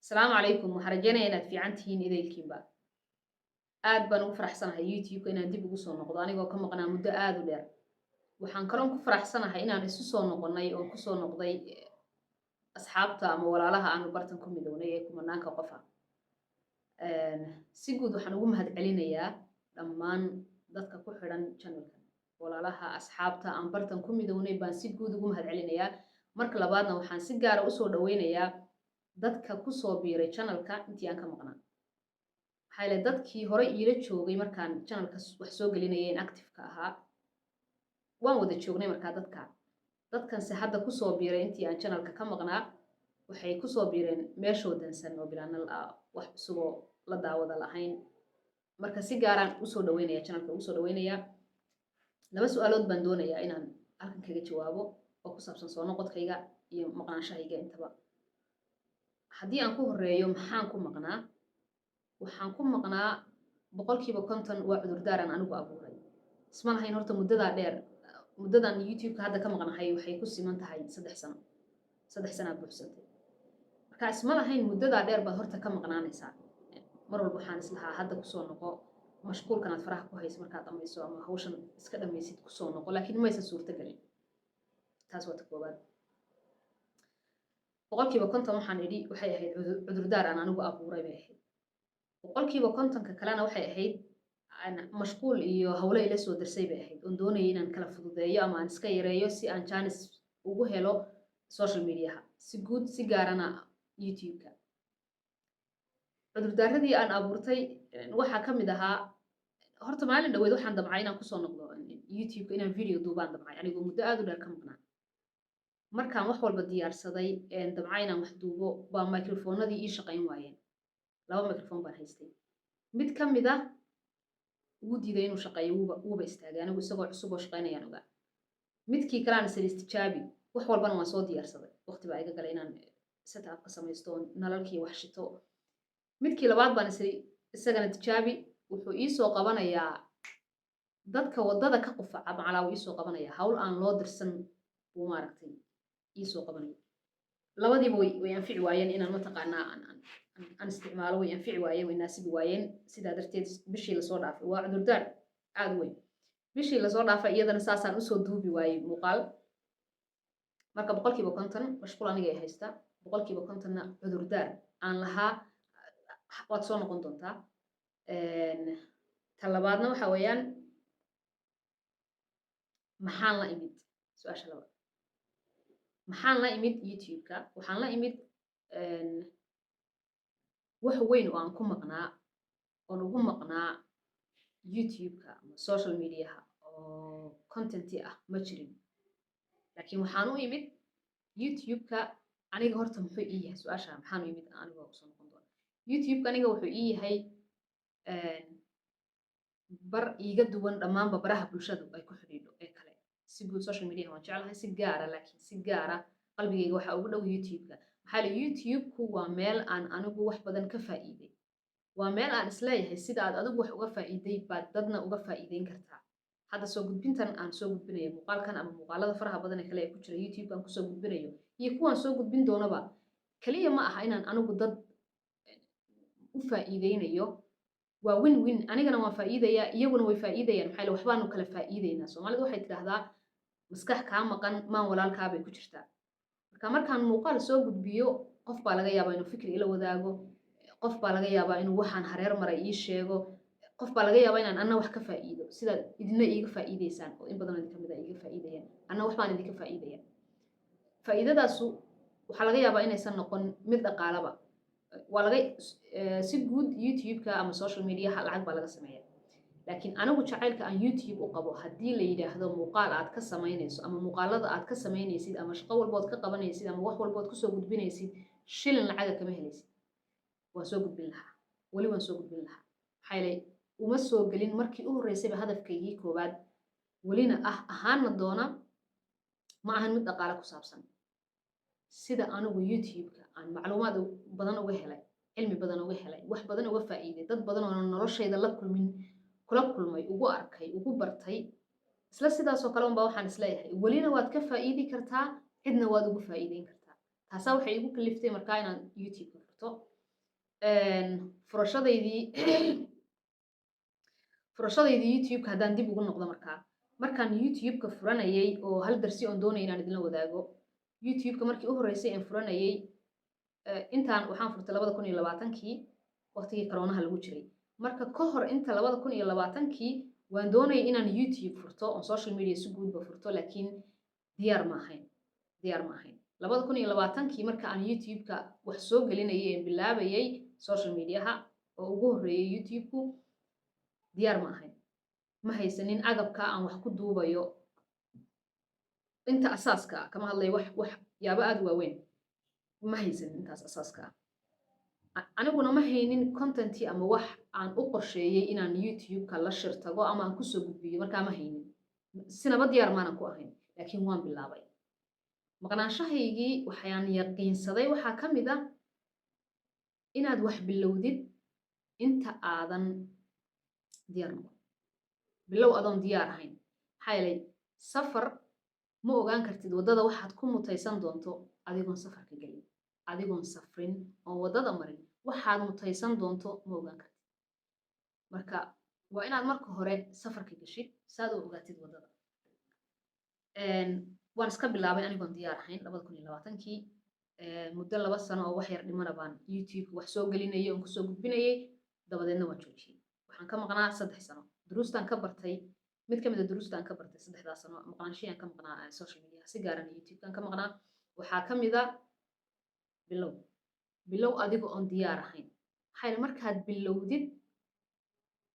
السلام عليكم وحرجينا inaad fiican tihiin idaylkiinba aad baan ugu faraxsanahay youtube inaan dib ugu soo noqdo anigoo ka maqnaa muddo aad u dheer waxaan kaloo ku faraxsanahay inaan isu soo noqonay oo ku soo noqday asxaabta ama walaalaha aan bartan ku midownay ee kumanaanka qof ah si guud waxaan ugu mahadcelinayaa dhammaan dadka ku xidhan channelkan walaalaha asxaabta aan bartan ku midownay baan si guud ugu mahadcelinayaa marka labaadna waxaan si gaar ah u soo dhaweynayaa dadka ku soo biiray channelka intii aan ka maqnaa maxaa yeelay dadkii hore iila joogay markaan channelka wax soo gelinayeen active-ka ahaa waan wada joognay markaa dadkanse hadda ku soo biiray intii aan channelka ka maqnaa waxay ku soo biireen meeshoo dansan oo bilaanal ah wax cusuboo la daawada lahayn marka si gaaraan usoo dhaweynaya channelka ugu soo dhaweynayaa laba su-aalood baan doonayaa inaan halkan kaga jawaabo oo ku saabsan soo noqodkayga iyo maqnaanshahayga intaba haddii aan ku horeeyo maxaan ku maqnaa waxaan ku maqnaa 50% waa cudurdaaran anigu abuuray isma lahayn horta muddadaa dheer muddadan youtube-ka hadda ka maqnahay waxay ku siman tahay 3 sano 3 sana buuxsantay marka isma lahayn muddadaa dheer baad horta ka maqnaanaysaa mar walba waxaan islahaa hadda kusoo noqo mashquulkanaad faraha ku hayso markaad dhamayso ama hawshan iska dhamaysid kusoo noqo laakiin maysan suurtagelin taas waa ta koowaad 50% waxaan idhi waxay ahayd cudurdaar aan anigu abuuray bay ahayd 50%ka kalena waxay ahayd mashquul iyo hawlo ila soo darsay bay ahayd oon doonayay inaan kala fududeeyo ama aan iska yareeyo si aan chance ugu helo social mediaha si guud si gaarana youtube-ka cudurdaaradii aan abuurtay waxaa ka mid ahaa horta maalin dhaweyd waxaan damcay inaan kusoo noqdo youtube-ka inaan video duubaan damcay anigoo muddo aad u dheer ka maqnaa markaan wax walba diyaarsaday damcay inaan wax duubo baa microfoonadii ii shaqayn waayeen 2 microphone baan haystay mid ka mid ah wuu diiday inuu shaqeeyo wuuba istaagay anigu isagoo cusub oo shaqaynayaan ogaa midkii kalean isla istijaabi wax walbana waan soo diyaarsaday waqti baa iga galay inaan setup-ka samaysto nalalkii wax shito midkii labaad baan isagana tijaabi wuxuu ii soo qabanayaa dadka waddada ka qufaca macalaa wuu ii soo qabanayaa hawl aan loo dirsan buu maaragtay ii soo qabanaya labadiiba way anfici waayeen inaan mataqaanaa aan isticmaalo way anfici waayeen way naasibi waayeen sidaa darteed bishii lasoo dhaafay waa cudurdaar aad weyn bishii lasoo dhaafay iyadana saasaan usoo duubi waayey muuqaal marka 50% mashquul aniga ay haysta 50%na cudurdaar aan lahaa waad soo noqon doontaa ta labaadna waxa weeyaan maxaan la imid su-aasha labaad maxaan la imid youtube-ka waxaan la imid wax weyn oo aan ku maqnaa oon ugu maqnaa youtube-ka ama social mediaha oo contenti ah ma jirin laakiin waxaan u imid youtube-ka aniga horta muxuu ii yahay su-aasha maxaan u imid anigoo usoo noqon doona youtube-ka aniga wuxuu ii yahay bar iiga duwan dhammaanba baraha bulshadu ay ku xidhiidho ee kale si guud social media waan jeclahay si gaara laakiin si gaara qalbigayga waxaa ugu dhow youtube-ka maxaa la youtube-ku waa meel aan anigu wax badan ka faa'iiday waa meel aan isleeyahay sida aad adigu wax uga faa'iiday baad dadna uga faa'iideyn kartaa hadda soo gudbintan aan soo gudbinayo muuqaalkan ama muuqaalada faraha badan ee kale ee ku jira youtube-kan kusoo gudbinayo iyo kuwaan soo gudbin doonaba kaliya ma aha inaan anigu dad u faa'iideynayo waa win anigana waan faa'iidayaa iyaguna way faa'iidayaan maxaa waxbaanu kala faa'iidaynaa soomaalidu waxay tidhaahdaa maskax kaa maqan maan walaalkaa bay ku jirtaa markaan muuqaal soo gudbiyo qof baa laga yaabaa inuu fikri ila wadaago qof baa laga yaabaa inuu waxaan hareer maray ii sheego qof baa laga yaabaa inaan anna wax ka faa'iido sidaad idina iiga faa'iidaysaan oo in badan idinka mid a iiga faa'iidayaan anna wax baan idinka faa'iidaya faa'iidadaasu waxaa laga yaabaa inaysan noqon mid dhaqaalaba waa laga si guud youtube-ka ama social mediaha lacag baa laga sameeya laakiin anigu jacaylka aan youtube u qabo haddii la yidhaahdo muuqaal aad ka samaynayso ama muuqaalada aad ka samaynaysid ama shaqo walbood ka qabanaysid ama wax walbood kusoo gudbinaysid shilin lacaga kama helaysid waan soo gudbin lahaa weli waan soo gudbin lahaa maxaa yeelay uma soo gelin markii u horreysayba hadafkaygii koowaad welina ahaana doona ma ahan mid dhaqaale ku saabsan sida anigu youtube-ka aan macluumaad badan uga helay cilmi badan uga helay wax badan uga faa'iiday dad badan oo noloshayda kula kulmay ugu arkay ugu bartay isla sidaasoo kale unbaa waxaan isleeyahay welina waad ka faa'iidi kartaa cidna waad ugu faa'iideyn kartaa taasaa waxay igu kaliftay markaa inaan youtube-ka furto furashadaydii youtube-ka haddaan dib ugu noqdo markaan youtube-ka furanayay oo hal darsi oon doonaya inaan idinla wadaago youtube-ka markii u horreysay aan furanayay intaan waxaan furtay 2020kii waqtigii coroonaha lagu jiray marka ka hor inta 2020kii waan doonayay inaan youtube furto oon social media si guudba furto laakiin diyaar ma ahayn 2020kii marka aan youtube-ka wax soo gelinayay ee bilaabayay social mediaha oo ugu horreeyay youtube-ku diyaar ma ahayn ma haysanin agabka aan wax ku duubayo inta asaaska kama hadlay wax yaabo aad waaweyn ma haysanin intaas asaaska aniguna ma haynin content ama wax aan u qorsheeyay inaan youtube-ka la shirtago ama aan kusoo gudbiyo markaa ma haynin sinaba diyaar maanan ku ahayn laakiin waan bilaabay maqnaanshahaygii waxaan yaqiinsaday waxaa ka mid ah inaad wax bilowdid inta aadan diyaar noqon bilow adoon diyaar ahayn maxaa yeelay safar ma ogaan kartid waddada waxaad ku mutaysan doonto adigoon safarka gelin adigoon safrin oon waddada marin waxaad mutaysan doonto ma ogaan kartid marka waa inaad marka hore safarka geshid saad u ogaatid waddada waan iska bilaabay anigoon diyaar ahayn 2020kii muddo 2 sano oo wax yar dhimana baan youtube wax soo gelinayay oon kusoo gudbinayay dabadeedna waan joojiyey waxaan ka maqnaa 3 sano duruustaan ka bartay mid ka mid ah duruustaan ka bartay 3 sano maqnaanshiyan ka maqnaa social media si gaaran youtube-kan ka maqnaa waxaa ka mid ah bilow adiga oon diyaar ahayn maxaa markaad bilowdid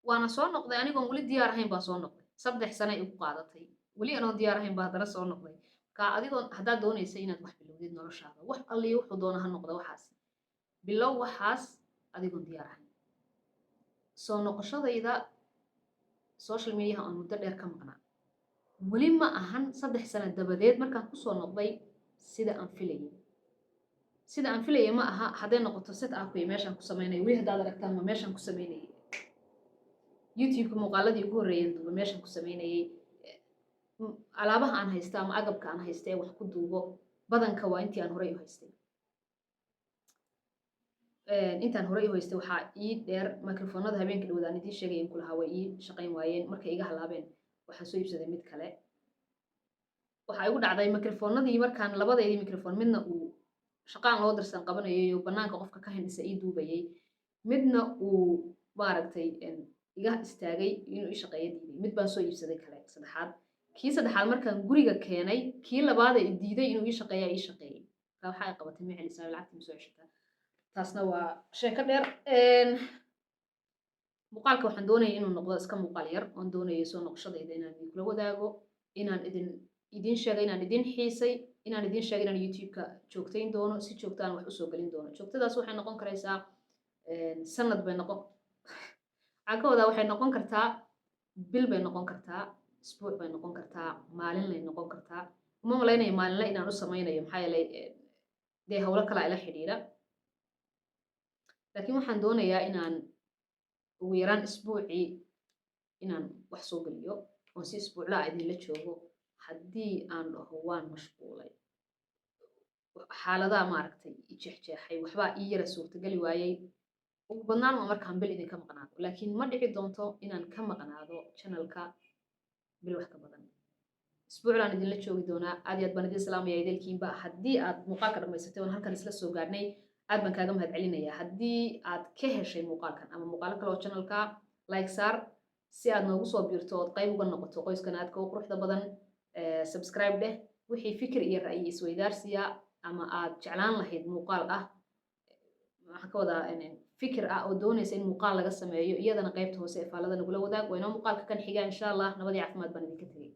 waana soo noqday anigoon weli diyaar ahayn baan soo noqday 3 sano igu qaadatay weli anoon diyaar ahayn baa haddana soo noqday marka adigoon haddaad doonaysa inaad wax bilowdid noloshaada wax alliyo wuxuu doona ha noqda waxaas bilow waxaas adigoon diyaar ahayn soo noqoshadayda social media aan muddo dheer ka maqnaa weli ma ahan 3 sano dabadeed markaan kusoo noqday sida aan filayay ma aha hadday noqoto set up iyo meeshaan ku sameynay weli haddaad aragtaan ma meeshaan ku sameynayay youtube-ka muuqaaladii ugu horreeyeen duuba meeshaan ku sameynayay alaabaha aan haysta ama agabka aan haystay wax ku duubo badanka waa intii aan horey u haystay waxaa ii dheer microfonada habeenka dhawdaan idiin sheegay in kulahaa way ii shaqayn waayeen markay iga halaabeen waxaan soo iibsaday mid kale waxaa igu dhacday microfonadii markaan labadeedii microfon midna uu shaqaan loo dirsan qabanayay oo banaanka qofka ka hindhisa ii duubayay midna uu maaragtay iga istaagay inuu ii shaqeeyo diiday mid baan soo iibsaday kale kii saddexaad markaan guriga keenay kii labaad ee diiday inuu ii shaqeeyo marka waxa ay qabatay ma celisaa lacagtii ma soo ceshataa taasna waa sheeko dheer muuqaalka waxaan doonayay inuu noqdo iska muuqaal yar oon doonayay soo noqoshadayda inaan idinkula wadaago inaan idin sheegay inaan idin xiisay inaan idin sheegay inaan youtube-ka joogtayn doono si joogtaan wax usoo gelin doono joogtadaas waxay noqon karaysaa sanad bay waxay noqon kartaa bil bay noqon kartaa isbuuc bay noqon kartaa maalinlay noqon kartaa uma malaynayo maalinle inaan u samaynayo maxaa yeelay dee howlo kale ila xidhiidha laakiin waxaan doonayaa inaan ugu yaraan isbuucii inaan wax soo geliyo oon si isbuuclaa idinla joogo haddii aan dhaho waan mashquulay xaaladaha maaragtay i jeexjeexay waxbaa ii yara suurtageli waayey ugu badnaan waa markaan bil idinka maqnaado laakiin ma dhici doonto inaan ka maqnaado channelka bil wax ka badan isbuuclaan idinla joogi doonaa aad iyo aad baan idin salaamaya idilkiinba haddii aad muuqaalka dhammaysatay oon halkan isla soo gaadhnay aad baan kaaga mahad celinayaa haddii aad ka heshay muuqaalkan ama muuqaalo kale oo channelka like saar si aad noogu soo biirto ood qayb uga noqoto qoyskan aadka u quruxda badan subscribe dheh wixii fikir iyo ra'yi isweydaarsiya ama aad jeclaan lahayd muuqaal ah waxaan ka wadaa fikir ah oo doonaysa in muuqaal laga sameeyo iyadana qaybta hoose ee faalada nagula wadaag waa inoo muuqaalka kan xiga insha allah nabadii caafimaad baan idinka tegay